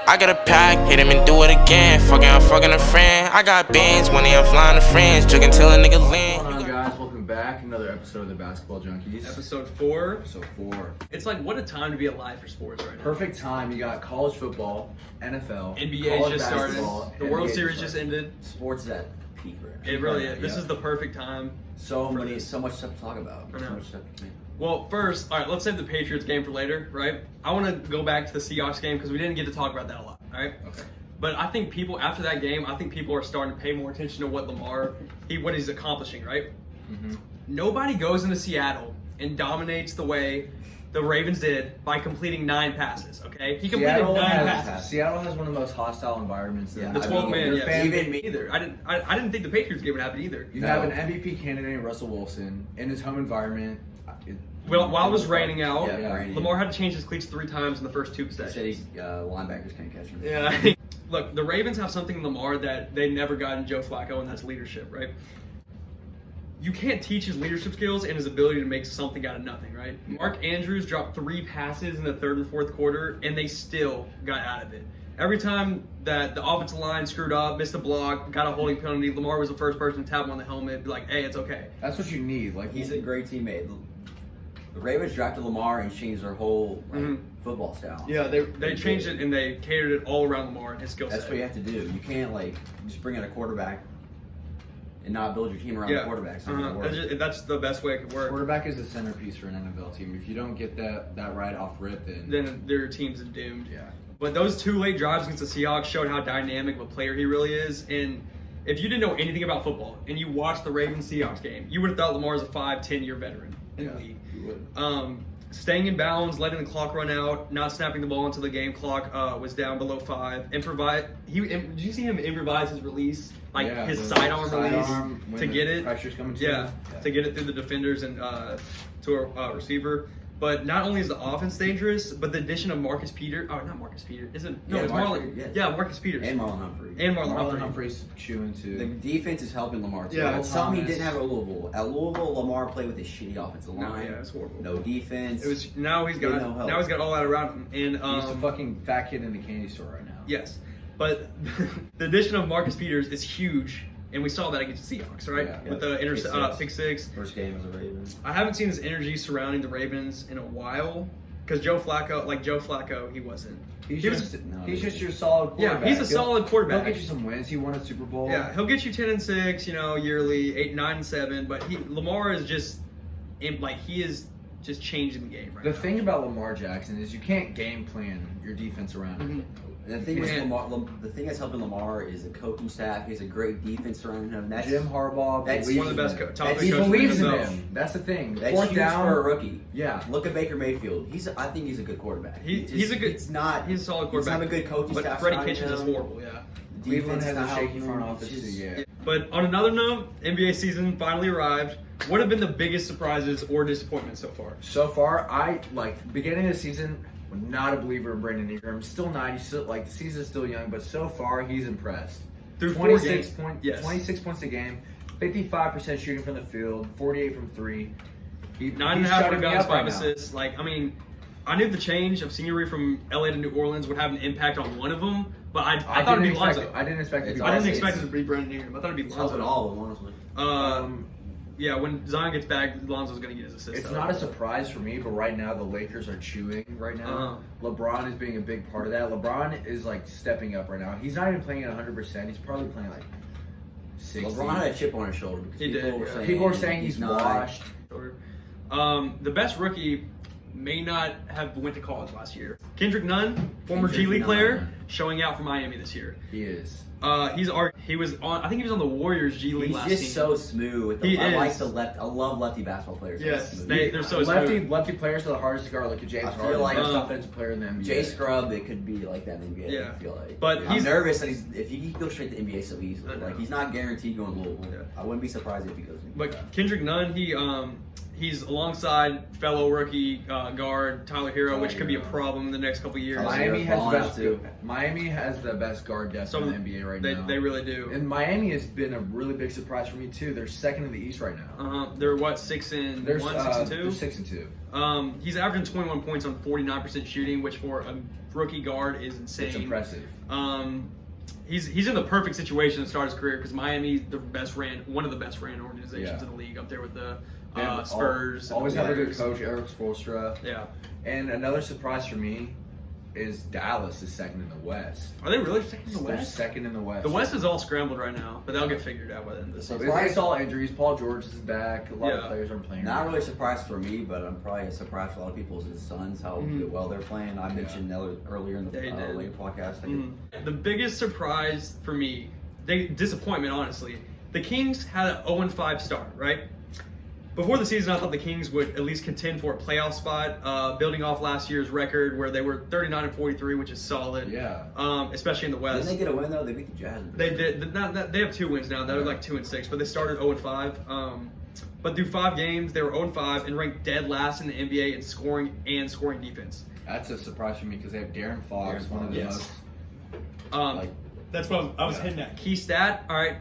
I got a pack, hit him and do it again. I'm fucking a friend. I got bands, money, I'm flying to friends. Jugging till a nigga land. What's going on, guys? Welcome back. Another episode of the Basketball Junkies. Episode 4. Episode 4. It's like, what a time to be alive for sports right now. Perfect time. You got college football, NFL, NBA college just started. The NBA World Series just ended. Sports is at peak right now. It really is. This is the perfect time. So much stuff to talk about. I know. So much stuff to do. Well, first, all right, let's save the Patriots game for later, right? I want to go back to the Seahawks game because we didn't get to talk about that a lot, all right? Okay. But I think people, after that game, people are starting to pay more attention to what Lamar, what he's accomplishing, right? Mm-hmm. Nobody goes into Seattle and dominates the way the Ravens did by completing 9 passes, okay? He completed 9 passes. Seattle has one of the most hostile environments. Yeah, The 12 man, yeah. Even me Either. I didn't think the Patriots game would happen either. You have an MVP candidate, Russell Wilson, in his home environment. Well, while it was raining out, raining. Lamar had to change his cleats 3 times in the first 2 He said possessions. linebackers can't catch him. Yeah. Look, the Ravens have something in Lamar that they never got in Joe Flacco, and that's leadership, right? You can't teach his leadership skills and his ability to make something out of nothing, right? Mark Andrews dropped 3 passes in the 3rd and 4th quarter, and they still got out of it. Every time that the offensive line screwed up, missed a block, got a holding penalty, Lamar was the first person to tap him on the helmet, be like, hey, it's okay. That's what you need. Like He's a great teammate. The Ravens drafted Lamar and changed their whole football style. Yeah, they changed it and they catered it all around Lamar and his skill set. That's what you have to do. You can't just bring in a quarterback and not build your team around the quarterback. It's not gonna work. That's the best way it could work. Quarterback is the centerpiece for an NFL team. If you don't get that right off rip, Then their team's doomed. Yeah. But those 2 late drives against the Seahawks showed how dynamic of a player he really is. And if you didn't know anything about football and you watched the Ravens-Seahawks game, you would have thought Lamar was a 5-10-year veteran in the league. You would. Staying in bounds, letting the clock run out, not snapping the ball until the game clock was down below 5. Did you see him improvise his release, his sidearm release to get it? Pressure's coming to Yeah, him. to get it through the defenders and to a receiver. But not only is the offense dangerous, but the addition of Marcus Peters. Oh, not Marcus Peters. It's Marlon. Yeah, Marcus Peters. And Marlon Humphrey. And Marlon Humphrey. Humphrey's chewing too. The defense is helping Lamar too. Yeah, That's something he didn't have at Louisville. At Louisville, Lamar played with a shitty offensive line. Yeah, it's horrible. No defense. Now he's got all that around him. And he's a fucking fat kid in the candy store right now. Yes, but the addition of Marcus Peters is huge, and we saw that against the Seahawks, right? Yeah, With the pick six. First game as a Ravens. I haven't seen this energy surrounding the Ravens in a while, because Joe Flacco, he wasn't. He's just your solid quarterback. Yeah, he's a solid quarterback. He'll get you some wins. He won a Super Bowl. Yeah, he'll get you 10-6, yearly, 8-9-7. But Lamar is just, he is just changing the game right now. The thing about Lamar Jackson is you can't game plan your defense around him. And the thing that's helping Lamar is the coaching staff. He has a great defense around him. That's Jim Harbaugh. That's one of the best top coaches. He believes in himself. him. That's the thing. That's Fourth huge down for a rookie. Yeah. Look at Baker Mayfield. I think he's a good quarterback. He's a a solid quarterback. He's not a good coaching but staff. Freddie Kitchens is horrible. Yeah. Cleveland has a shaky front office. Yeah. But on another note, NBA season finally arrived. What have been the biggest surprises or disappointments so far? So far, beginning of the season, I'm not a believer in Brandon Ingram. Still not. He's still the season's still young, but so far he's impressed. Through 26 26 points a game, 55% shooting from the field, 48 from 3. 9.5 rebounds, 5 assists. I knew the change of scenery from LA to New Orleans would have an impact on one of them, but I thought it'd be Lonzo. I didn't expect it to be Brandon Ingram. I thought it'd be Lonzo. Helping all of them, honestly. Yeah, when Zion gets back, Lonzo's going to get his assist. It's not a surprise for me, but right now the Lakers are chewing right now. LeBron is being a big part of that. LeBron is stepping up right now. He's not even playing at 100%. He's probably playing 60. LeBron had a chip on his shoulder because people were saying he's washed. The best rookie may not have went to college last year. Kendrick Nunn, former G League player, showing out for Miami this year. He is. He was on. I think he was on the Warriors G League last season. He's just so smooth. I love lefty basketball players. Yes, they're so smooth. Lefty players are the hardest to guard. Look at James Harden. I feel like best offensive player in the NBA. Jay Scrub, it could be like that in the NBA. Yeah. I feel like. But I'm nervous that if he goes straight to NBA so easily. He's not guaranteed going to Louisville. Yeah. I wouldn't be surprised if he goes. But Kendrick Nunn, he He's alongside fellow rookie guard Tyler Hero, which could be a problem in the next couple of years. Miami has the best guard depth in the NBA right now. They really do. And Miami has been a really big surprise for me too. They're second in the East right now. They're what, 6-1, 6-2? They're 6-2. He's averaging 21 points on 49% shooting, which for a rookie guard is insane. It's impressive. He's in the perfect situation to start his career because Miami's one of the best ran organizations in the league, up there with the Spurs. Always have a good coach, Eric Spoelstra. Yeah. And another surprise for me is Dallas is second in the West. Are they really second in the They're West? second in the West. The West is all scrambled right now, but they'll get figured out by the end of the season. It's all injuries. Paul George is back. A lot of players aren't playing. Not really a surprise for me, but I'm probably a surprise for a lot of people is his Suns, how well they're playing. I mentioned earlier in the later podcast. The biggest surprise for me, disappointment honestly, the Kings had an 0-5 start, right? Before the season, I thought the Kings would at least contend for a playoff spot, building off last year's record where they were 39-43, which is solid. Yeah. Especially in the West. Didn't they get a win though? They beat the Jazz. They did. They have 2 wins now. They're like 2-6, but they started 0-5. But through 5 games, they were 0-5 and ranked dead last in the NBA in scoring and scoring defense. That's a surprise for me because they have De'Aaron Fox, one of the most. That's what I was hitting at. Key stat. All right.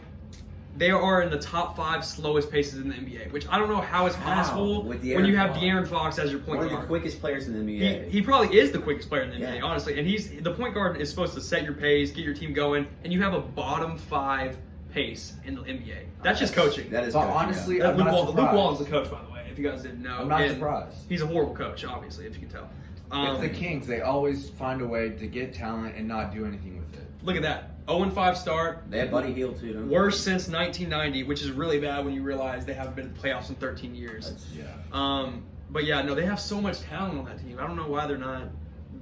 They are in the top 5 slowest paces in the NBA, which I don't know how it's possible when you have De'Aaron Fox as your point guard. One of the quickest players in the NBA. He probably is the quickest player in the NBA, honestly. And the point guard is supposed to set your pace, get your team going, and you have a bottom 5 pace in the NBA. That's just coaching. That is but coaching, honestly, Luke Walton's the coach, by the way, if you guys didn't know. I'm not surprised. He's a horrible coach, obviously, if you can tell. It's the Kings. They always find a way to get talent and not do anything with it. Look at that. 0-5 start. They had Buddy Hield too, don't they? Worst since 1990, which is really bad when you realize they haven't been in the playoffs in 13 years. But yeah, no, they have so much talent on that team. I don't know why they're not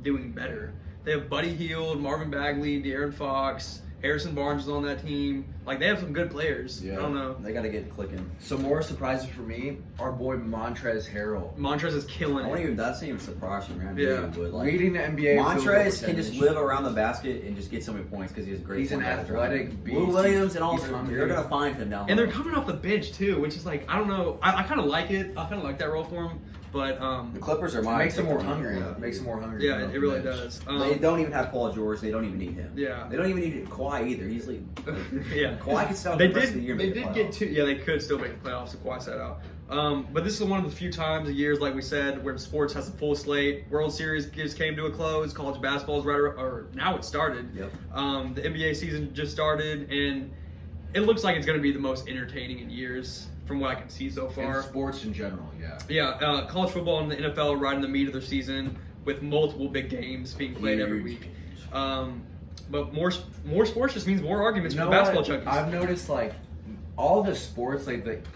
doing better. They have Buddy Hield, Marvin Bagley, De'Aaron Fox, Harrison Barnes is on that team. Like, they have some good players. Yeah. I don't know. They got to get clicking. Some more surprises for me, our boy Montrezl Harrell. Montrezl is killing it. That's even surprising, man. Yeah. But like, leading the NBA. Montrezl can just live around the basket and just get so many points because he has great. He's an athletic beast. Lou Williams and all. You're gonna find him down. And they're coming off the bench too, which is like, I don't know. I kind of like it. I kind of like that role for him. But the Clippers are my. Makes them more hungry. Makes them more hungry. Yeah, it really does. They don't even have Paul George. They don't even need him. Yeah. They don't even need Kawhi either. He's like. Yeah. Kawhi can still. They did get 2. Yeah, they could still make the playoffs if Kawhi sat out. But this is one of the few times of years, like we said, where sports has a full slate. World Series just came to a close. College basketball is now it started. Yep. The NBA season just started, and it looks like it's going to be the most entertaining in years from what I can see so far. And sports in general, yeah. Yeah, college football and the NFL are right in the meat of their season with multiple big games being played every week. But more sports just means more arguments for basketball junkies. I've noticed like all the sports,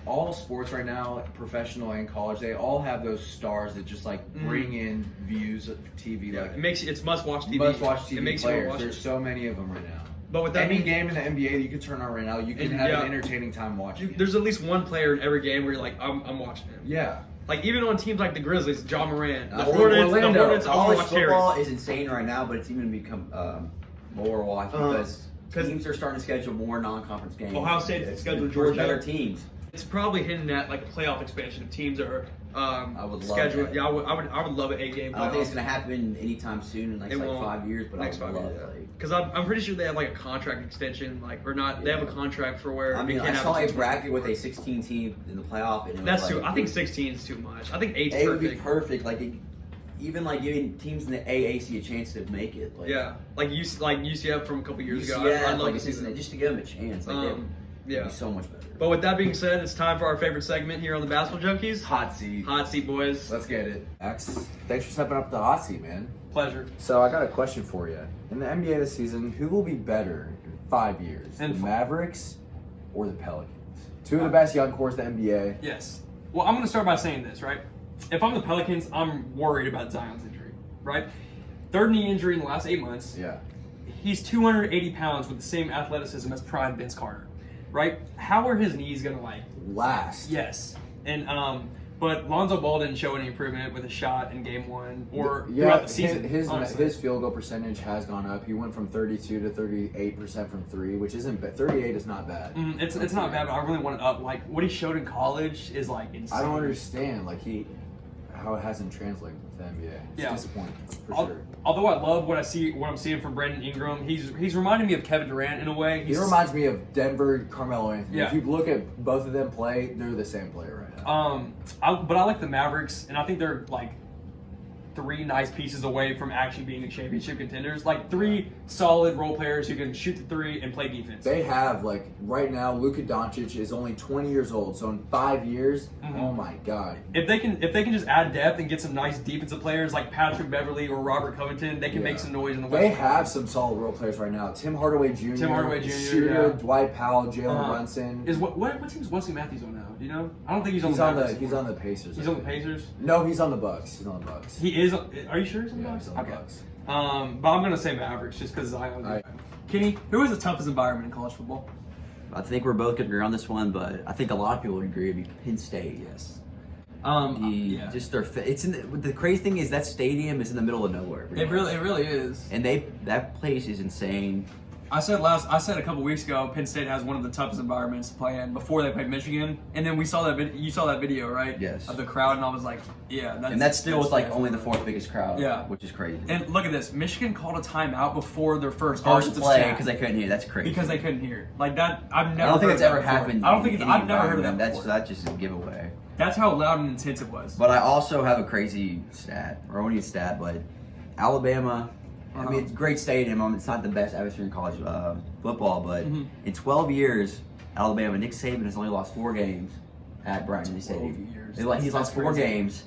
all sports right now, professional and college, they all have those stars that just like bring in views of TV. Yeah, like it's must-watch TV. Must-watch TV it makes players. There's so many of them right now. But with that any game in the NBA that you can turn on right now, you can have an entertaining time watching. There's at least one player in every game where you're like, I'm watching him. Yeah. Like even on teams like the Grizzlies, John Moran, the Orlando. Hornets, college football is insane right now, but it's even become more watched because teams are starting to schedule more non-conference games. Ohio State's scheduled Georgia. Better teams. It's probably hinting at like a playoff expansion if teams are I would love scheduled. that. Yeah, I would love an 8-game playoff. I don't think it's gonna happen anytime soon in the next 5 years, but next I would 5 love years. it. Because I'm pretty sure they have like a contract extension, like or not. They have a contract for where. I mean, I saw a bracket with a 16 team in the playoff, and it that's was too. like, I think 16 is too much. I think 8's it perfect. would be perfect. Like even like giving teams in the AAC a chance to make it. Like, yeah, like UCF from a couple years ago. Yeah, I'd love like to see that. just to give them a chance. Like, yeah, be so much better. But with that being said, it's time for our favorite segment here on the Basketball Junkies. Hot seat. Hot seat, boys. Let's get it. Max, thanks for stepping up to the hot seat, man. Pleasure. So I got a question for you. In the NBA this season, who will be better in 5 years? The Mavericks or the Pelicans? Two of the best young cores in the NBA. Yes. Well, I'm going to start by saying this, right? If I'm the Pelicans, I'm worried about Zion's injury, right? Third knee injury in the last 8 months. Yeah. He's 280 pounds with the same athleticism as prime Vince Carter, right? How are his knees going to like last? Yes. And But Lonzo Ball didn't show any improvement with a shot in game 1 or throughout the season. His field goal percentage has gone up. He went from 32 to 38% from 3, which isn't bad. 38 is not bad. It's not bad, but I really want it up. Like what he showed in college is like insane. I don't understand how it hasn't translated with the NBA. It's disappointing for sure. Although I love what I'm seeing from Brandon Ingram, he's reminding me of Kevin Durant in a way. He reminds me of Denver, Carmelo Anthony. Yeah. If you look at both of them play, they're the same player right now. But I like the Mavericks, and I think they're like 3 nice pieces away from actually being the championship contenders. Like 3 solid role players who can shoot the 3 and play defense. They have, like, right now, Luka Doncic is only 20 years old. So in 5 years, oh my God. If they can just add depth and get some nice defensive players like Patrick Beverly or Robert Covington, they can make some noise in the West. They have some solid role players right now. Tim Hardaway Jr. Shooter, Dwight Powell, Jalen Brunson. What team is Wesley Matthews on now? Do you know? I don't think he's on He's on the Pacers. He's on the Pacers? No, he's on the Bucks. He is. Are you sure he's on the Bucks? He's on the Bucks. But I'm gonna say Mavericks just because Kenny, who is the toughest environment in college football? I think we're both going to agree on this one, but I think a lot of people would agree it'd be Penn State. Yes. Just it's the crazy thing is that stadium is in the middle of nowhere. It really is. And that place is insane. I said a couple weeks ago, Penn State has one of the toughest environments to play in before they played Michigan, and then we saw that you saw that video, right? Yes. Of the crowd, and I was like, yeah. That still was like only the 4th biggest crowd. Yeah. Which is crazy. And look at this, Michigan called a timeout before their first play because they couldn't hear. That's crazy. Because they couldn't hear. Like that, I've never. I don't think it's ever happened. I don't think I've never heard of that before. That's just a giveaway. That's how loud and intense it was. But I also have a crazy stat, or only a stat, but Alabama. I mean, it's a great stadium. It's not the best atmosphere in college football, but in 12 years, Alabama, Nick Saban has only lost 4 games at Bryant Stadium. He's lost 4 games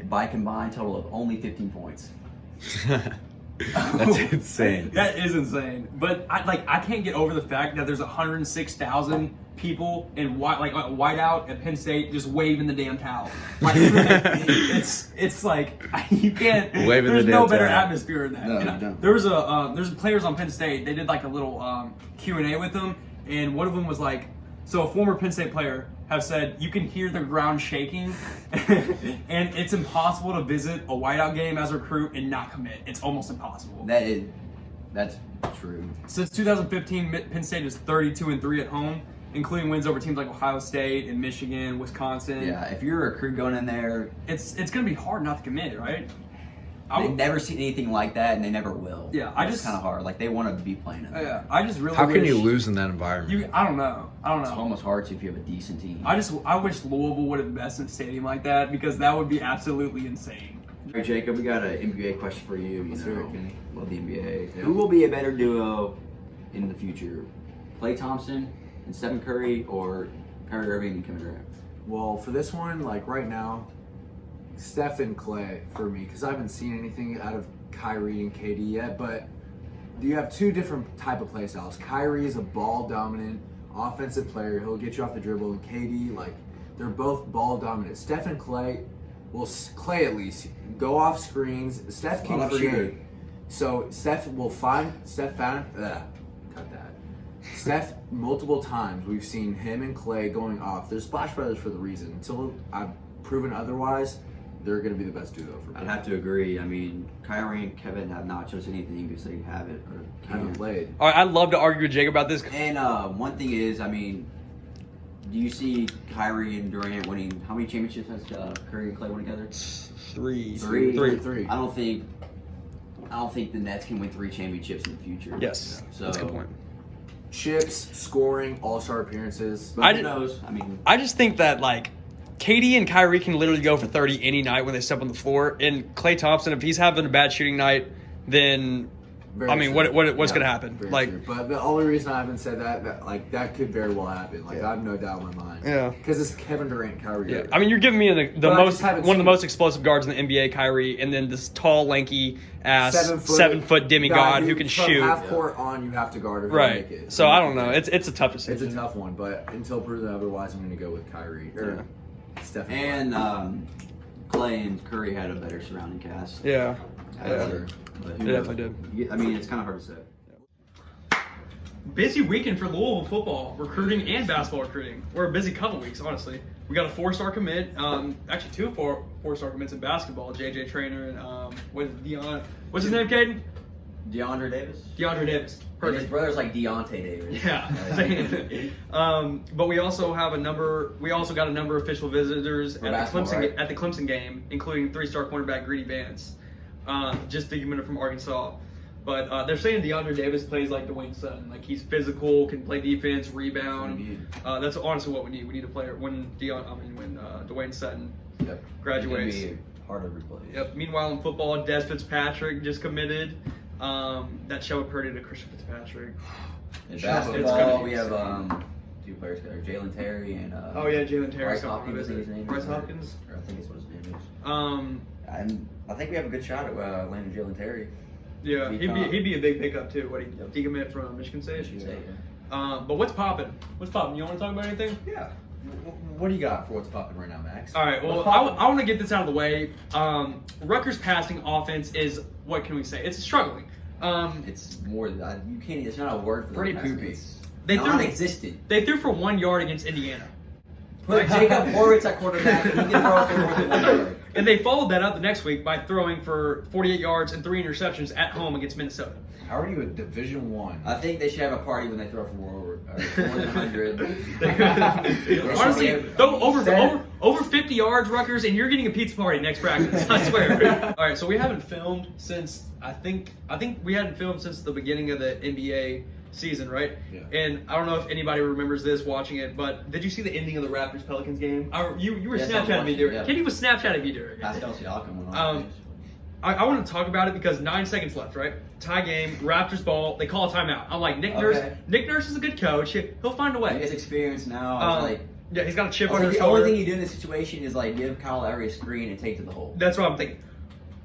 by a combined total of only 15 points. That's insane. That is insane. But I can't get over the fact that there's 106,000 people in whiteout at Penn State just waving the damn towel. Like, it's like you can't. Waving there's the no damn better towel. atmosphere than that. No, And no. there's players on Penn State. They did like a little Q&A with them, and one of them was like, so a former Penn State player have said you can hear the ground shaking, and it's impossible to visit a whiteout game as a recruit and not commit. It's almost impossible. That's true. Since 2015, Penn State is 32-3 at home, including wins over teams like Ohio State and Michigan, Wisconsin. Yeah, if you're a recruit going in there, it's gonna be hard not to commit, right? they've never seen anything like that, and they never will. Yeah, it's kind of hard. Like they want to be playing it. Yeah, I just really. How can wish you lose in that environment? I don't know. It's almost hard to if you have a decent team. I wish Louisville would invest in a stadium like that because that would be absolutely insane. All right, Jacob, we got an NBA question for you. Let's hear it, Kenny. Love the NBA. Yeah. Who will be a better duo in the future? Klay Thompson and Stephen Curry, or Kyrie Irving and Kevin Durant? Well, for this one, like right now, Steph and Clay for me, because I haven't seen anything out of Kyrie and KD yet, but you have 2 different type of play styles. Kyrie is a ball dominant offensive player. He'll get you off the dribble, and KD, like, they're both ball dominant. Steph and Clay, well, Clay at least, go off screens. Steph can create. So Steph found Steph, multiple times we've seen him and Clay going off. They're Splash Brothers for the reason. Until I've proven otherwise, they're going to be the best duo for me. I'd have to agree. I mean, Kyrie and Kevin have not chosen anything because they haven't played. All right, I'd love to argue with Jacob about this. And one thing is, I mean, do you see Kyrie and Durant winning? How many championships has Curry and Clay won together? 3. I don't think the Nets can win 3 championships in the future. Yes, so that's a good point. Chips, scoring, all-star appearances. But who knows? I mean, I just think that like KD and Kyrie can literally go for 30 any night when they step on the floor. And Klay Thompson, if he's having a bad shooting night, then Very I mean, true. what's gonna happen? Very Like, true. But the only reason I haven't said that could very well happen. Like I have no doubt in my mind. Yeah. Because it's Kevin Durant, Kyrie. yeah. Irving. I mean, you're giving me the But I most just haven't one of the seen most explosive guards in the NBA, Kyrie, and then this tall, lanky ass 7 foot demigod who can from shoot. half court on, you have to guard her. Right. Make it. So I don't know. It's a tough It's decision. a tough one, but until proven otherwise, I'm going to go with Kyrie or Steph. and Clay and Curry had a better surrounding cast. Yeah. But They definitely did. I mean, it's kind of hard to say. busy weekend for Louisville football recruiting and basketball recruiting. We're a busy couple weeks, honestly. We got a 4-star commit, actually 2 4-star commits in basketball. JJ Trainer and what's his name, Caden? DeAndre Davis. DeAndre Davis. And his Perfect. brother's like Deontay Davis. Yeah. But we also have a number. We also got a number of official visitors at basketball, right? the Clemson game, including 3-star cornerback Greedy Vance, just the committed from Arkansas. But they're saying DeAndre Davis plays like Dwayne Sutton. Like he's physical, can play defense, rebound. That's honestly what we need. We need a player when Dwayne Sutton graduates. It could be hard to replace. Yep. Meanwhile, in football, Des Fitzpatrick just committed. That Shelby Purdy to Christian Fitzpatrick. In gonna basketball, be we have insane. 2 players there, Jalen Terry and Jalen Terry. Bryce Hopkins. I think his name is. Bryce Hopkins. Or I think it's what his name is. Um, I think we have a good shot at landing Jalen Terry. Yeah, He he'd be a big pickup too. What he Yep. decommit from Michigan State. Michigan State, yeah. But what's popping? What's popping? You want to talk about anything? Yeah. What do you got for what's popping right now, Max? All right. Well, I want to get this out of the way. Rutgers' passing offense is, what can we say? It's struggling. It's more. You can't. It's not a word for Pretty that. poopy. It's They threw- non-existent. They threw for 1 yard against Indiana. Put Jacob Horwitz at quarterback. He can throw for more than 1 yard. And they followed that up the next week by throwing for 48 yards and 3 interceptions at home against Minnesota. How are you at Division One? I think they should have a party when they throw for more than 100. Honestly, throw over 50 yards, Rutgers, and you're getting a pizza party next practice. I swear. All right, so we haven't filmed since I think we hadn't filmed since the beginning of the NBA season, right? Yeah. And I don't know if anybody remembers this watching it, but did you see the ending of the Raptors Pelicans game? You were Yes, I was Snapchatting me watching, during. yeah. Kenny was Snapchatting me during it. Pascal Siakam went on. I want to talk about it because 9 seconds left, right? Tie game, Raptors ball. They call a timeout. I'm like, Nick Nurse. Okay. Nick Nurse is a good coach. He'll find a He way. has experience now. I was like, Yeah, he's got a chip I was on like, his the only shoulder. thing you do in this situation is like give Kyle Lowry a screen and take it to the hole. That's what I'm thinking.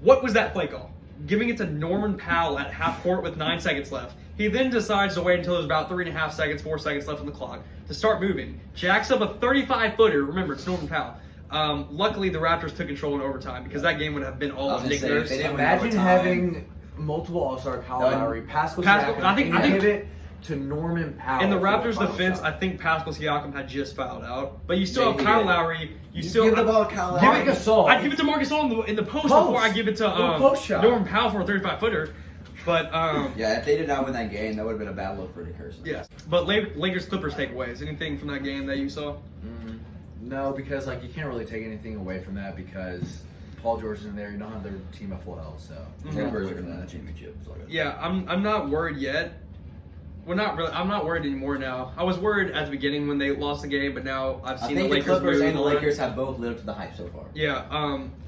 What was that play call? Giving it to Norman Powell at half court with 9 seconds left. He then decides to wait until there's about 3.5 seconds, 4 seconds left on the clock to start moving. Jacks up a 35-footer. Remember, it's Norman Powell. Luckily, the Raptors took control in overtime because that game would have been all I was on gonna Nick say, Nurse. if they didn't win Imagine overtime. having multiple All-Star Kyle Done. Lowry, Pascal Pascal- Siakam, I think- and give it to Norman Powell. In the for Raptors' final defense, shot. I think Pascal Siakam had just fouled out, but you still have Maybe Kyle he did. Lowry. You You still give the ball to Kyle Give Lowry. it- Marc Gasol. I'd give it to Marc Gasol in the post before I give it to post shot. Norman Powell for a 35-footer. But Yeah, if they did not win that game, that would have been a bad look for Nick Nurse. yes. But Lakers Clippers takeaways. Anything from that game that you saw? No, because like you can't really take anything away from that because Paul George is in there. You don't have their team at full health, so Clippers are going to win the championship. So Yeah, I'm not worried yet. Well, not really. I'm not worried anymore now. I was worried at the beginning when they lost the game, but now I've I seen think the the Lakers Clippers move and the on. Lakers have both lived up to the hype so far. Yeah,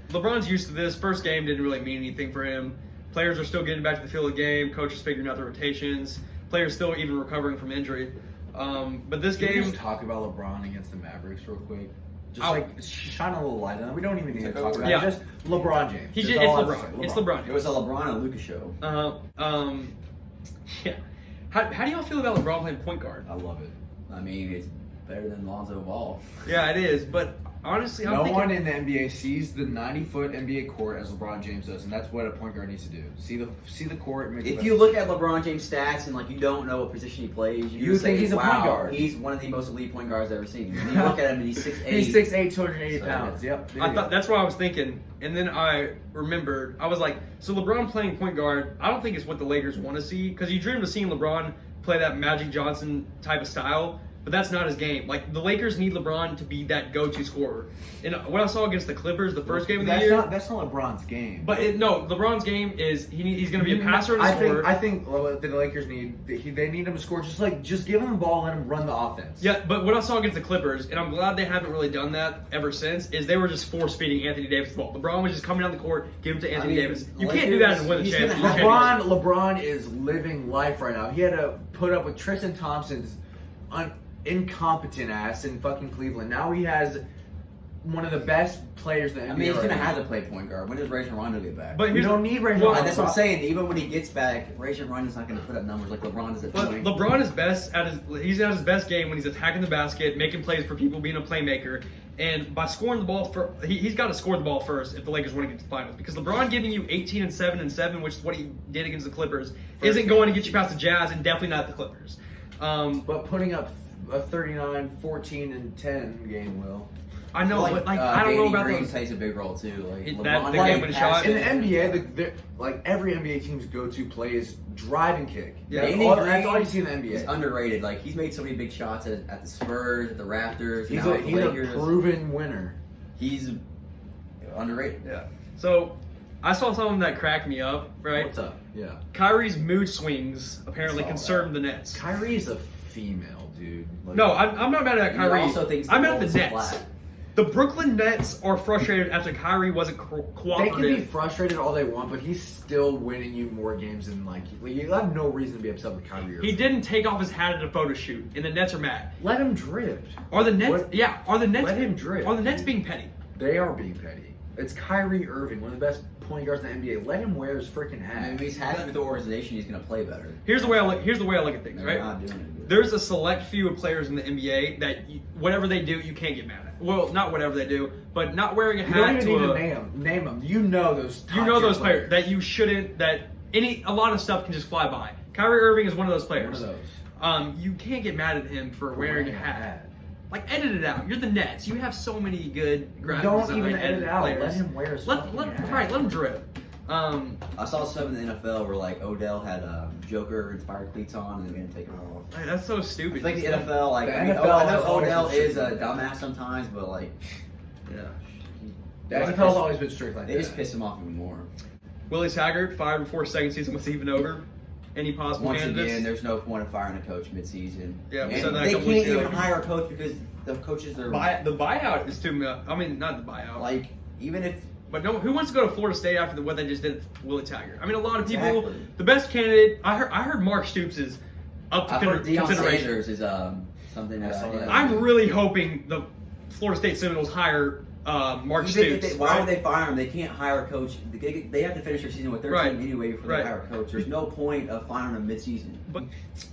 LeBron's used to this. First game didn't really mean anything for him. Players are still getting back to the field of the game. Coaches figuring out the rotations. Players still even recovering from injury. But this Can we game, just talk about LeBron against the Mavericks real quick? Just I'll- like shine a little light on it. We don't even need to Take talk over. about Yeah. it. Just LeBron James. it's That's all I have to LeBron. say. It's LeBron. It was a LeBron and Lucas show. Yeah. How do y'all feel about LeBron playing point guard? I love it. I mean, it's better than Lonzo Ball. Yeah, it is. But honestly, I'm No thinking, one in the NBA sees the 90-foot NBA court as LeBron James does, and that's what a point guard needs to do. See the court. Make the If best you look at LeBron James' stats and like you don't know what position he plays, you would say, think he's a wow, point guard. he's one of the most elite point guards I've ever seen. And you look at him and he's 6'8". He's 6'8", 280 So, pounds. Yep. there I you thought go. that's what I was thinking, and then I remembered. I was like, so LeBron playing point guard. I don't think it's what the Lakers want to see because you dreamed of seeing LeBron play that Magic Johnson type of style, but that's not his game. Like the Lakers need LeBron to be that go-to scorer. And what I saw against the Clippers, the first game of the That's year. not LeBron's game. But no, LeBron's game is he's going to be a passer and a I scorer. think the Lakers they need him to score. Just give him the ball, let him run the offense. Yeah, but what I saw against the Clippers, and I'm glad they haven't really done that ever since, is they were just force-feeding Anthony Davis the ball. LeBron was just coming down the court, give it to Anthony Davis. You can't do that and win the he's gonna championship. have- LeBron is living life right now. He had to put up with Tristan Thompson's incompetent ass in fucking Cleveland. Now he has one of the best players in the NBA. I mean, he's right gonna now. have to play point guard. When does Rajon Rondo get back? But We here's don't need Rajon well, Rondo. That's what I'm saying. Even when he gets back, Rajon Rondo's not gonna put up numbers like LeBron does at But 20. LeBron is best at he's at his best game when he's attacking the basket, making plays for people, being a playmaker, and by scoring the ball he's got to score the ball first if the Lakers want to get to the finals. Because LeBron giving you 18 and 7 and 7, which is what he did against the Clippers, isn't going to get you past the Jazz and definitely not the Clippers. But putting up a 39, 14, and 10 game will. I know, but like I don't know about Green those. plays a big role too. Like That- LeBron the like, game winning shot. In the NBA, like every NBA team's go-to play is drive and kick. Yeah. That's Danny all, Green that's all you see in the NBA. He's underrated. Like he's made so many big shots at the Spurs, at the Raptors. He's now a at the Lakers. proven winner. He's underrated. Yeah. So I saw something that cracked me up. Right. What's up? Yeah. Kyrie's mood swings apparently I saw concerned the Nets. Kyrie's a female, dude. Like, No, I'm not mad at He Kyrie. also thinks I'm the mad at the ball's Nets. flat. The Brooklyn Nets are frustrated after Kyrie wasn't They can be cooperative. frustrated all they want, but he's still winning you more games than like you have no reason to be upset with Kyrie. He didn't take off his hat at a photo shoot, and the Nets are mad. Let him drip. Are the Nets? What? Yeah. Are the Nets? Let him drip. Are the Nets being petty? They are being petty. It's Kyrie Irving, one of the best point guards in the NBA. Let him wear his freaking I mean, hat. if he's happy with the organization, he's gonna play better. Here's the way I look. Here's the way I look at things. They're Right. not doing it. Good. There's a select few of players in the NBA that whatever they do, you can't get mad at. Well, not whatever they do, but not wearing a You don't hat even to need a. to name them. You know those. You know those players that you shouldn't. That a lot of stuff can just fly by. Kyrie Irving is one of those One players. of those. You can't get mad at him for wearing a hat. Like edit it out. You're the Nets. You have so many good graphic Don't design even edit it out. players. Let him wear his fucking hat. Right. Let him drip. I saw some in the NFL where like Odell had Joker inspired cleats on and they didn't take them off. Hey, that's so I stupid. think the NFL, like, The I mean, NFL I know has always Odell been is strict a like that. dumbass sometimes, but like, Yeah. The NFL's always been strict like they that. just piss him off even more. Willie Taggart fired before second season was even over. Any possible Once candidates? again, there's no point of firing a coach mid-season. Yeah, we and said that a they couple can't weeks ago. even hire a coach because the coaches are The buyout is too much. I mean, not the buyout. like, even if But no, who wants to go to Florida State after what they just did with Willie Taggart? I mean, a lot of people. Exactly. The best candidate, I heard Mark Stoops is up to I've heard Deion consideration. Sanders is something that I saw that. I'm really hoping the Florida State Seminoles hire Mark Even if Stoops. why would they fire him? They can't hire a coach. They have to finish their season with their Right. team anyway before Right. they hire a coach. There's no point of firing him mid-season.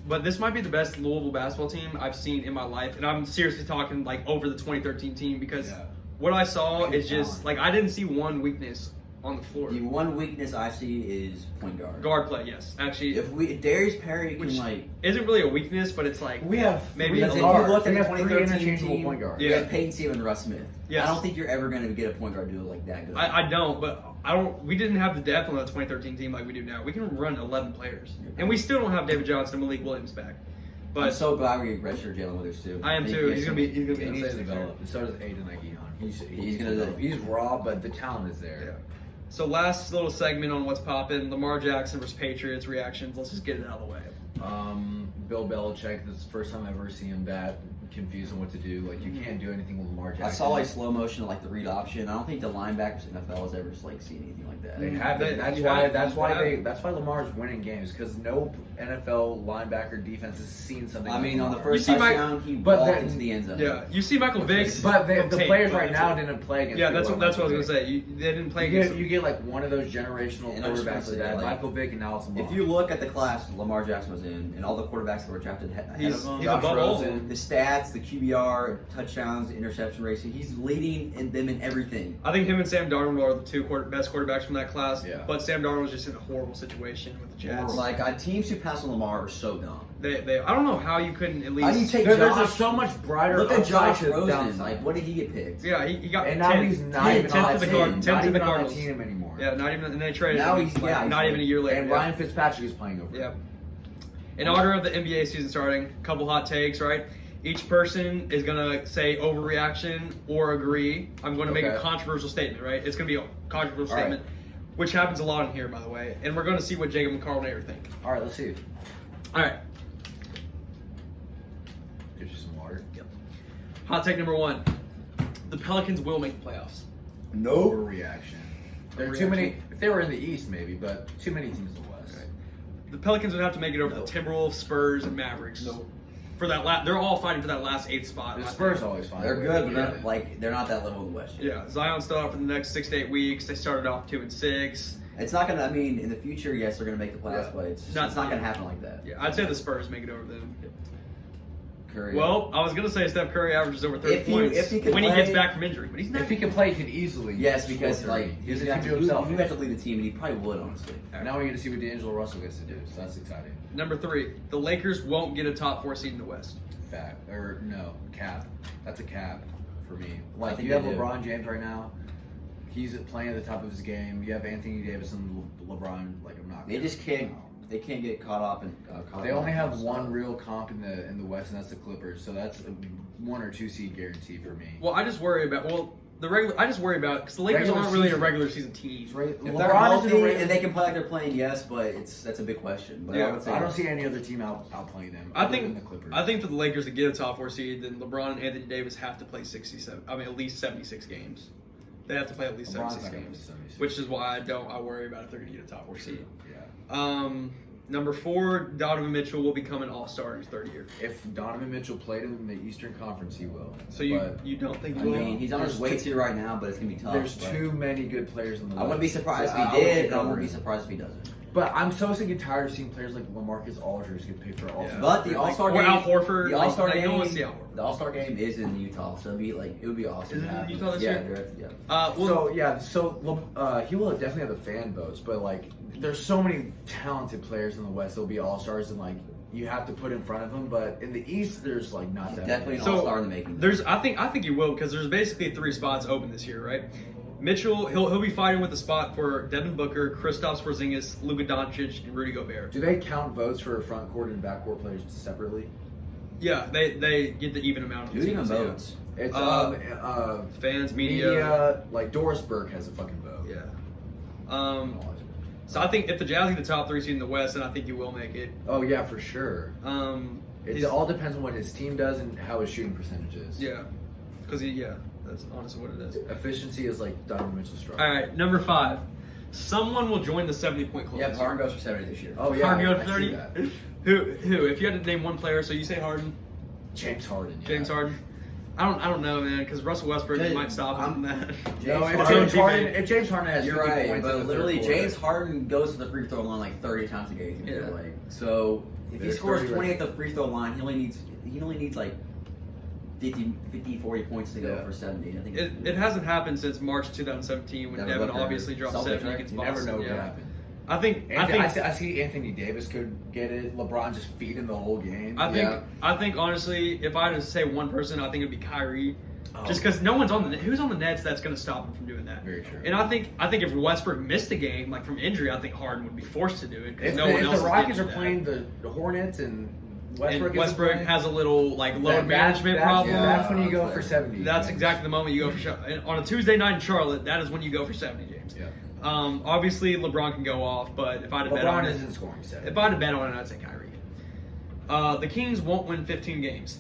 But this might be the best Louisville basketball team I've seen in my life, and I'm seriously talking like over the 2013 team because Yeah. what I saw Pure is just talent. like I didn't see one weakness on the floor. The one weakness I see is point guard. Guard play, yes, actually, If Darius Perry can which like, isn't really a weakness, but it's like We have Maybe three it's if guards. you look at We the have three 2013 interchangeable team, point guards. Yeah. you have Peyton Steele and Russ Smith. Yes. I don't think you're ever going to get a point guard duo like that good. I don't, but I don't. We didn't have the depth on that 2013 team like we do now. We can run 11 players, and we still don't have David Johnson and Malik Williams back. I'm But so glad we get redshirt Jalen Withers too. I am think too. he He's has gonna be. some- He's gonna He be needs to unsafe. develop. And so does Aiden Aguion. He's gonna develop. He's raw, but the talent is there. Yeah. So last little segment on what's popping: Lamar Jackson versus Patriots reactions. Let's just get it out of the way. Bill Belichick. This is the first time I've ever seen him that confused on what to do. Like you can't do anything with Lamar Jackson. I saw like slow motion of like the read option. I don't think the linebackers in the NFL has ever just like seen anything like that. They haven't. They- That's you why. have- That's you why have- they. That's why Lamar's winning games because no NFL linebacker defense has seen something. I like mean, on the Lamar. first You see my- touchdown, he But walked then- into the end zone. Yeah, you see Michael Vick. But the tape, players but right that's now it. didn't play against. Yeah, people that's what I like was gonna say. They didn't play You against. get, you get like one of those generational And I'm just gonna quarterbacks say, that like, Michael Vick and Alex Lamar. If you look at the class Lamar Jackson was in, and all the quarterbacks that were drafted ahead He's- of him, he's Josh above all of Rosen. them. the stats, the QBR, touchdowns, interception ratio, he's leading in them in everything. I think him and Sam Darnold are the two best quarterbacks from that class. Yeah. But Sam Darnold was just in a horrible situation with the Jets. Like teams who pass on Lamar are so dumb. I don't know how you couldn't at least. How do you take there's Josh? just so much brighter. Look at upside Josh to Rosen. downside. Like, what did he get picked? Yeah, he got And now 10th. he's not even 10th on to the that Card- team. 10th Not to the even on that Cardinals. team anymore. Yeah, not even, and they traded Now him, he's- like, yeah, not he's- even a year later. And yeah. Ryan Fitzpatrick is playing over. Yeah. In honor of the NBA season starting, a couple hot takes, right? Each person is gonna say overreaction or agree. I'm gonna make a Okay. controversial statement, right? It's gonna be a controversial All right. statement, which happens a lot in here, by the way. And we're gonna see what Jacob and Carl Nader think. All right, let's see. All right. Get you some water. Hot take number one: the Pelicans will make the playoffs. Overreaction. There are too Overreaction. many. If they were in the East, maybe, but too many teams in the West. Okay. The Pelicans would have to make it over No. the Timberwolves, Spurs, and Mavericks. No. For that, they're all fighting for that last 8th spot. The I Spurs think. always find. They're a way good, to but get not, it. like they're not that level of the West yet. Yeah, Zion's still out for the next 6 to 8 weeks. They started off 2-6. It's not gonna. I mean, in the future, yes, they're gonna make the playoffs, Yeah. but it's Not- not gonna happen like that. Yeah, I'd say the Spurs make it over them. Curry. Well, I was gonna say Steph Curry averages over 30 points if he could when play, he gets back from injury, but he's not. If he can play, he can easily. yes, because score like 30. he's He gonna can have do himself. to lead the team, and he probably would honestly. Now we get to see what D'Angelo Russell gets to do, so that's exciting. Number 3, the Lakers won't get a top 4 seed in the West. Cap. That's a cap for me. I Like think you have they do. LeBron James right now. He's playing at the top of his game. You have Anthony Davis and LeBron. Like I'm not. They just can't. They can't get caught up in. They only have one real comp in the West, and that's the Clippers. So that's a 1 or 2 seed guarantee for me. Well, I just worry about because the Lakers Regular aren't really a season. regular season team. If If they're LeBron isn't a healthy regular- and they can play like they're playing, yes, but that's a big question. But Yeah, I would say I don't see any other team outplaying them. I other think than the Clippers. I think for the Lakers to get a top 4 seed, then LeBron and Anthony Davis have to play 67. I mean, at least 76 games. They have to play at least LeBron's 76 not gonna games, play 76. which is why I worry about if they're going to get a top 4 seed. Yeah. Number 4, Donovan Mitchell will become an All-Star in his third year. If Donovan Mitchell played in the Eastern Conference, he will. So you But don't think I he will? mean, he's on his way to right now, but it's gonna be tough. there's but too many good players in the West. I wouldn't be surprised So if I he would did, take and I over wouldn't be him. surprised if he doesn't. But I'm so sick and tired of seeing players like LaMarcus Aldridge get paid for all. Yeah. But the All-Star or game, Al Horford, the All-Star like, game, no one wants to see Al Horford. the All-Star game is in Utah, so it would be awesome. Is it to in have Utah this yeah, year? Yeah. He will definitely have the fan votes, but like there's so many talented players in the West that'll be all stars, and like you have to put in front of them. But in the East, there's like not He's that. definitely many. an So, All-Star in the making. I think he will, because there's basically 3 spots open this year, right? Mitchell, he'll be fighting with the spot for Devin Booker, Kristaps Porzingis, Luka Doncic, and Rudy Gobert. Do they count votes for front court and back court players separately? Yeah, they get the even amount of Who even teams, yeah. votes? It's Fans, media. like Doris Burke has a fucking vote. Yeah. So I think if the Jazz get the top 3 seed in the West, then I think he will make it. Oh yeah, for sure. It he's- all depends on what his team does and how his shooting percentage is. Yeah, because that's honestly what it is. Efficiency is like Donovan Mitchell's struggle. All right, number 5. Someone will join the 70-point club. Yeah, this year. Harden goes for 70 this year. Oh yeah, Harden goes I for see 30. that. Who? If you had to name one player, so you say Harden, James Harden. Yeah. James Harden. I don't know, man, because Russell Westbrook James- might stop him from that. No, Harden- if James Harden has You're 50 right, points in but the literally third quarter, James Harden goes to the free throw line like 30 times a game. Yeah. Like, so if he There's scores 30 20 at the free throw line, he only needs like 50, 40 points to go Yeah. for 70. I think It hasn't happened since March 2017 when Devin Devin Booker, obviously dropped Celtics, 70 right? against you Boston. never know what yeah. could happen. I think I see Anthony Davis could get it. LeBron just feed him the whole game. I think honestly, if I had to say one person, I think it'd be Kyrie. Oh. Just because no one's on the who's on the Nets that's going to stop him from doing that. Very true. And I think if Westbrook missed a game like from injury, I think Harden would be forced to do it because If, no one if else the is Rockets are getting to playing the Hornets and Westbrook, and Westbrook has a little like load that- management that's, problem. That's when you go That's for fair. 70. That's games. exactly the moment you go for and on a Tuesday night in Charlotte. That is when you go for 70 games. Yeah. Obviously LeBron can go off, but if I had to bet on LeBron it, isn't scoring 70. if I had to bet on it, I'd say Kyrie. The Kings won't win 15 games.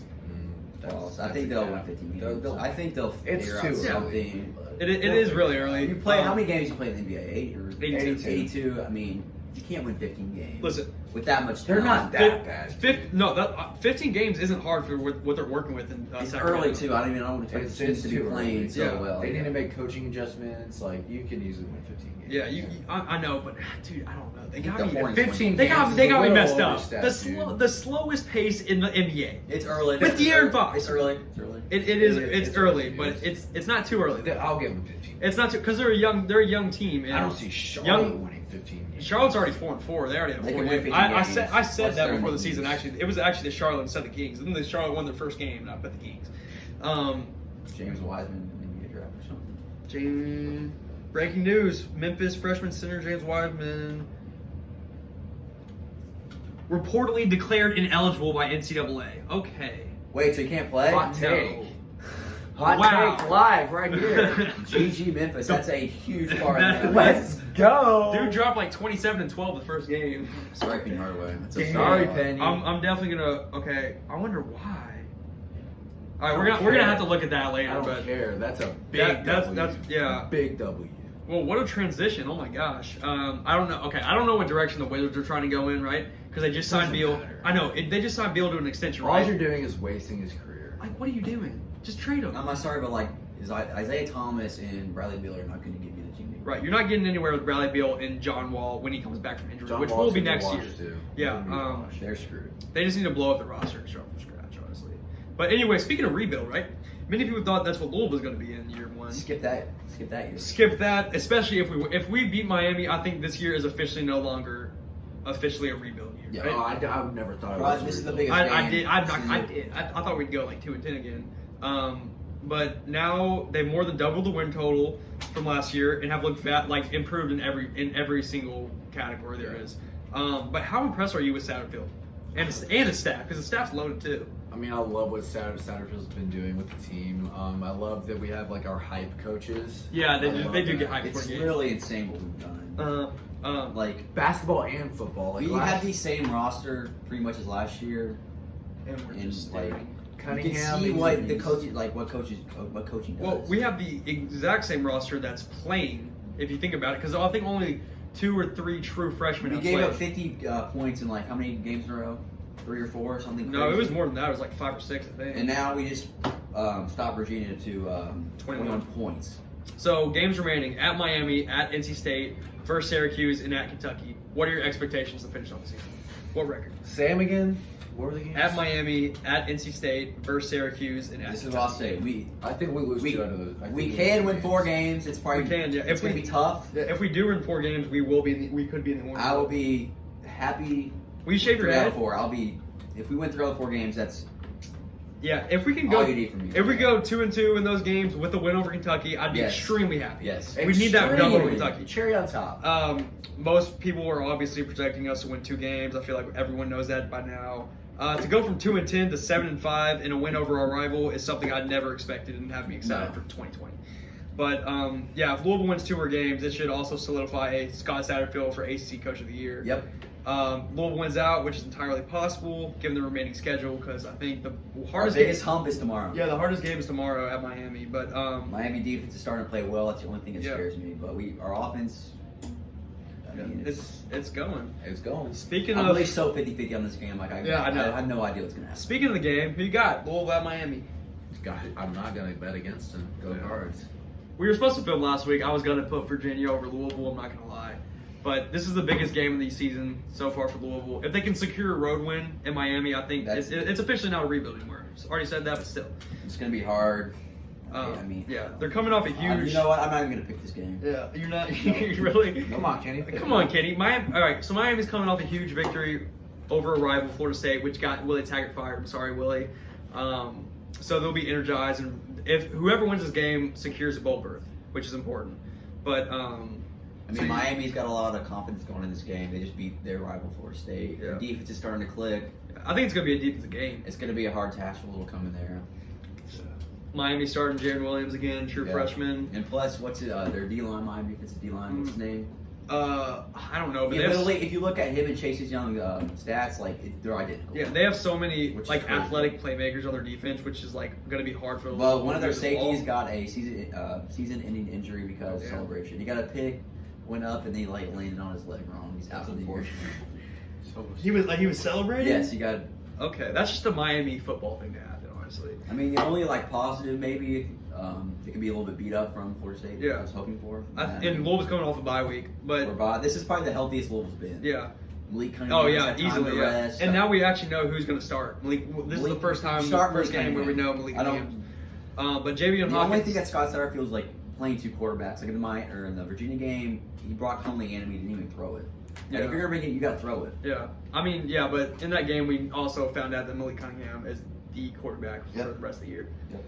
Well, I think they'll win 15 games. I think they'll It's figure too out early. something. It is really early. You play how many games you play in the NBA? 8 or 82. 82. I mean, you can't win 15 games. Listen, with that much They're talent. not that bad. 15 games isn't hard for what they're working with in It's Sacramento. early too. I don't expect the teams to be too playing early. so Yeah. well. They need to make coaching adjustments. Like you can easily win 15 games. Yeah, I know, but dude, I don't know. They got The me. Hornets 15 They got games they is a got me little messed up. overstepped, dude. The slowest pace in the NBA. It's early. With De'Aaron Fox. It's early. It's early. It is. It's It's early, early, but yes. it's not too early. I'll give them 15. It's not too because they're a young team. And I don't see Charlotte young- winning 15 games. Charlotte's already 4-4. They already have They 4 can win games. 15 I games. said Plus that they're before in the the season. East. Actually, it was actually the Charlotte instead of the Kings. And then the Charlotte won their first game, and I bet the Kings. James Wiseman maybe get drafted or something. Breaking news: Memphis freshman center James Wiseman reportedly declared ineligible by NCAA. Okay. Wait, so you can't play? Hot take. No. Hot Wow. take live right here. GG Memphis. That's a huge part That- of Let's go. Dude dropped like 27 and 12 the first game. Sorry, Penny Hardaway. That's a Damn. sorry, Sorry, Penny. I'm definitely gonna. Okay, I wonder why. All right, I we're don't gonna care. have to look at that I later. don't But care. That's a big that's W. yeah. Big W. Well, what a transition! Oh my gosh. I don't know. Okay, I don't know what direction the Wizards are trying to go in, right? Because they just signed Doesn't Beal. matter. I know they just signed Beal to an extension, All right? you're doing is wasting his career. Like, what are you doing? Just trade him. I'm not sorry, but like, is Isaiah Thomas and Bradley Beal are not going to give you the team. Right, you're not getting anywhere with Bradley Beal and John Wall when he comes back from injury, John which Wall's will be gonna next wash year. too. Yeah, He's gonna be washed. They're screwed. They just need to blow up the roster and start from scratch, honestly. But anyway, speaking of rebuild, right? Many people thought that's what Louisville was going to be in year one. Skip that year. Skip that, especially if we beat Miami. I think this year is officially no longer officially a rebuild year. Yeah. Right? I would never thought it Bro, was. this is the rebuild. biggest I game. did. I thought we'd go like 2-10 again. But now they've more than doubled the win total from last year and have looked improved in every single category there is. But how impressed are you with Satterfield and his staff? Because the staff's loaded too. I mean, I love what Satterfield's been doing with the team. I love that we have like our hype coaches. Yeah, they do get that. hyped for It's games. literally insane what we've done. Like Basketball and football. Like we last- had the same roster pretty much as last year, And we're and just like Cunningham. you can see he's- what the he's- coaches like, what coaching does. Well, we have the exact same roster that's playing. If you think about it, because I think only 2 or 3 true freshmen we have gave played. up 50 points in like how many games in a row? 3 or 4 or something. No, it crazy. was more than that. It was like 5 or 6, I think. And now we just stopped Virginia to 21 points. So games remaining at Miami, at NC State, versus Syracuse, and at Kentucky. What are your expectations to finish off the season? What record? Sam again. What were the games? At Miami, at NC State, versus Syracuse, and at This is Kentucky. what I'll say. I think we lose We- 2 out of those. I think We lose can 2 win games. 4 games. It's probably We can, yeah. It's If gonna we- be tough. If we do win 4 games, we will be. We could be in the orange. I will be happy. Will you shave your for the other head? 4. I'll be. If we win 3 out of 4 games, that's Yeah. If we can all go. you need from me. If we go 2-2 in those games with a win over Kentucky, I'd be Yes. extremely happy. Yes. We need that dub over Extremely. Kentucky. Cherry on top. Most people are obviously projecting us to win 2 games. I feel like everyone knows that by now. To go from 2-10 to 7-5 in a win over our rival is something I'd never expected and have me excited No. for 2020. But yeah, if Louisville wins 2 more games, it should also solidify a Scott Satterfield for ACC Coach of the Year. Yep. Louisville wins out, which is entirely possible given the remaining schedule, because I think the Our hardest biggest game, hump is tomorrow. yeah, the hardest game is tomorrow at Miami. But Miami defense is starting to play well. That's the only thing that Yeah. scares me. But our offense. I mean, it's going. It's going. Speaking I'm of really so 50-50 on this game. Like I know. I have no idea what's gonna happen. speaking of the game, who you got? Louisville at Miami. I'm not gonna bet against him. Go Cards. We were supposed to film last week. I was going to put Virginia over Louisville, I'm not going to lie. But this is the biggest game of the season so far for Louisville. If they can secure a road win in Miami, I think it's officially not a rebuild anymore. Already said that, but still. It's gonna be hard. I mean, yeah, they're coming off a huge. you know what? I'm not even gonna pick this game. Yeah, you're not. You really? Come on, Kenny. Come on, Kenny. Miami. All right, so Miami's coming off a huge victory over a rival, Florida State, which got Willie Taggart fired. I'm sorry, Willie. So they'll be energized, and if whoever wins this game secures a bowl berth, which is important. But I mean, Miami's got a lot of confidence going in this game. They just beat their rival Florida State. Yeah. Their defense is starting to click. I think it's going to be a defensive game. It's gonna be a hard task for Little coming there. Miami starting Jaron Williams again, true Yeah. freshman. And plus, what's their D line? Miami defensive D line. What's his name? I don't know, but Yeah, they have, literally, if you look at him and Chase's Young stats, they're identical. yeah, they have so many Which is like crazy. athletic playmakers on their defense, which is like going to be hard for. Well, one of their to move the ball. safeties got a season-ending injury because of Yeah. celebration. He got a pick, went up, and then he landed on his leg wrong. He's out That's for the year. unfortunate. He was celebrating. Yes, he got. Okay, that's just a Miami football thing to happen, honestly. I mean, the only positive maybe it could be a little bit beat up from Florida State. Yeah. I was hoping for. And Louisville's coming off a bye week, but This is probably the healthiest Louisville's been. yeah. Malik Cunningham. Oh yeah, has had time easily. to Yeah. rest. And now we actually know who's going to start. This is the first time, Start first Malik game where we know Cunningham. Malik I Cunningham. don't. But Javion The only Hawkins. thing that Scott Satterfield was playing 2 quarterbacks. Like in the Virginia game, he brought Conley in and he didn't even throw it. Like, Yeah. if you're gonna bring it, you gotta throw it. Yeah, I mean, yeah, but in that game we also found out that Malik Cunningham is the quarterback for Yep. the rest of the year. Yep.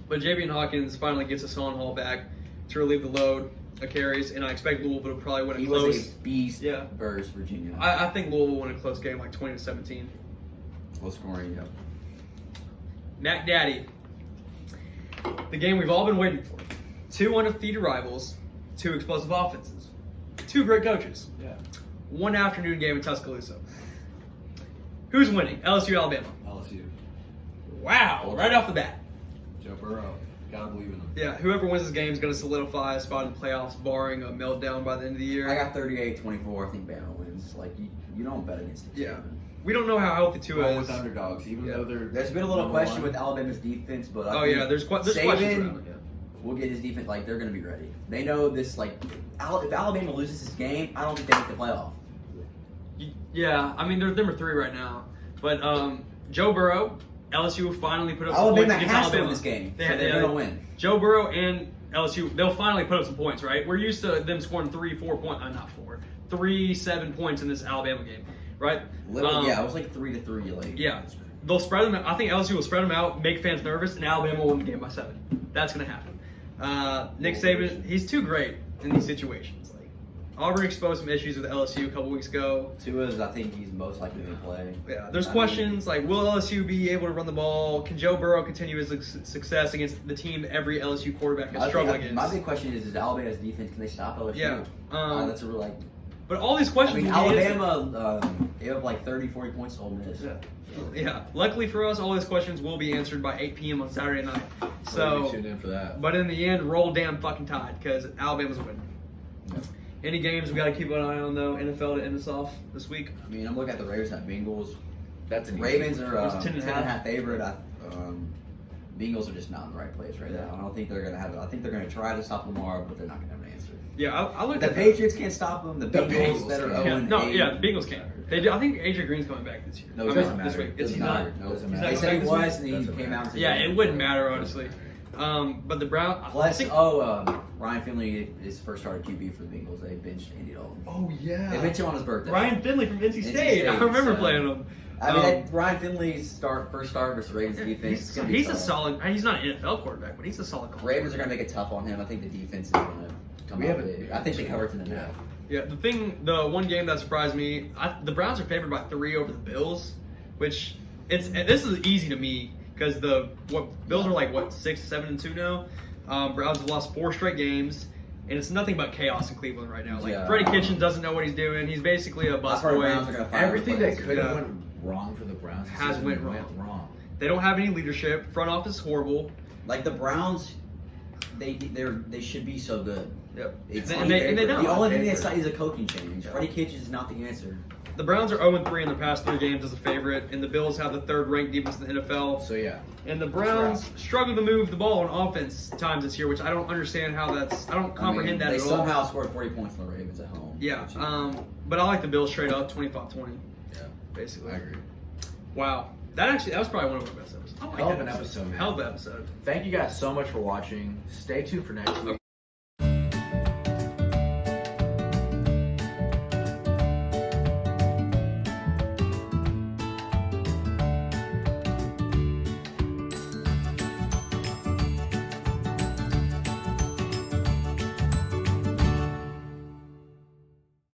But Javion Hawkins finally gets Hassan Hall back to relieve the load of carries, and I expect Louisville to probably win He it close. was a beast Yeah. versus Virginia. I think Louisville will win a close game, like 20-17. Low scoring, yeah. Mac Daddy, the game we've all been waiting for. 2 undefeated rivals, 2 explosive offenses, 2 great coaches. Yeah. 1 afternoon game in Tuscaloosa. Who's winning? LSU, Alabama. LSU. Wow, right off the bat. Joe Burrow. Gotta believe in him. Yeah, whoever wins this game is going to solidify a spot in the playoffs, barring a meltdown by the end of the year. I got 38-24. I think Bama wins. You don't bet against the Yeah. We don't know how healthy Tua Going is. with underdogs, even Yeah. though they're. There's been a little number question one. with Alabama's defense, but I Oh think yeah, there's questions Saban around it. will get his defense. They're going to be ready. They know this. If Alabama loses this game, I don't think they make the playoff. Yeah, I mean they're number 3 right now, but Joe Burrow LSU finally put up some points Alabama against has to Alabama. win this game. They, So they're going to win. Joe Burrow and LSU, they'll finally put up some points, right? We're used to them scoring 3-4 points. Not 4. 3-7 points in this Alabama game, right? Literally, yeah, it was like 3-3. Like, Yeah. They'll spread them out. I think LSU will spread them out, make fans nervous, and Alabama will win the game by 7. That's going to happen. Nick Saban, he's too great in these situations. Like Auburn exposed some issues with LSU a couple weeks ago. Tua's, I think he's most likely to play. Yeah, there's questions like, will LSU be able to run the ball? Can Joe Burrow continue his success against the team every LSU quarterback has struggled against? My big question is Alabama's defense, can they stop LSU? Yeah. That's a real, like... But all these questions. I mean, will be answered. Alabama gave up like 30, 40 points to Ole Miss. Yeah. Luckily for us, all these questions will be answered by 8 p.m. on Saturday night. So, tune in for that. But in the end, roll damn fucking tide because Alabama's winning. Yep. Any games we got to keep an eye on though? NFL to end us off this week. I mean, I'm looking at the Ravens and Bengals. That's an Ravens are It was 10.5 favorite. Bengals are just not in the right place right now. I don't think they're going to have it. I think they're going to try to stop Lamar, but they're not going to have an answer. Yeah, I looked The at Patriots can't stop them. The Bengals that are can't. 0-8. No, yeah, the Bengals can't. They do. I think AJ Green's coming back this year. No, it I mean, doesn't this matter. week. It Is he doesn't not? matter. No, Doesn't He's matter. not They said coming he back was, and then Doesn't he came matter. out. and said Yeah, he it wouldn't wasn't. matter honestly. But the Brown. Plus, Ryan Finley is first started QB for the Bengals. They benched Andy Dalton. Oh yeah. They benched him on his birthday. Ryan Finley from NC State. I State, remember so- playing him. I mean, Ryan Finley's first start versus Ravens defense. It's gonna be He's a tough. solid. He's not an NFL quarterback, but he's a solid. Ravens are going to make it tough on him. I think the defense is going to come out big. I think they cover 10.5. Yeah, the one game that surprised me, the Browns are favored by 3 over the Bills, which this is easy to me because Bills are like 6-7-2 now. Browns have lost 4 straight games, and it's nothing but chaos in Cleveland right now. Like Freddie Kitchens doesn't know what he's doing. He's basically a busboy. Everything that could have Yeah. went wrong for the Browns Has this went season wrong. They don't have any leadership. Front office is horrible. Like the Browns, they should be so good. Yep. It's And they don't. The only thing that's is a coaching change. Freddie Kitchens is not the answer. The Browns are 0-3 in their past 3 games as a favorite, and the Bills have the 3rd ranked defense in the NFL. So yeah. And the Browns struggle to move the ball on offense times this year, which I don't understand how that's. I don't comprehend that they at all. somehow scored 40 points on the Ravens at home. Yeah. But I like the Bills straight up, 25-20. Yeah. Basically. I agree. Wow. That was probably one of our best episodes. I like Hell of that an episode, man. Hell of an episode. Thank you guys so much for watching. Stay tuned for next week.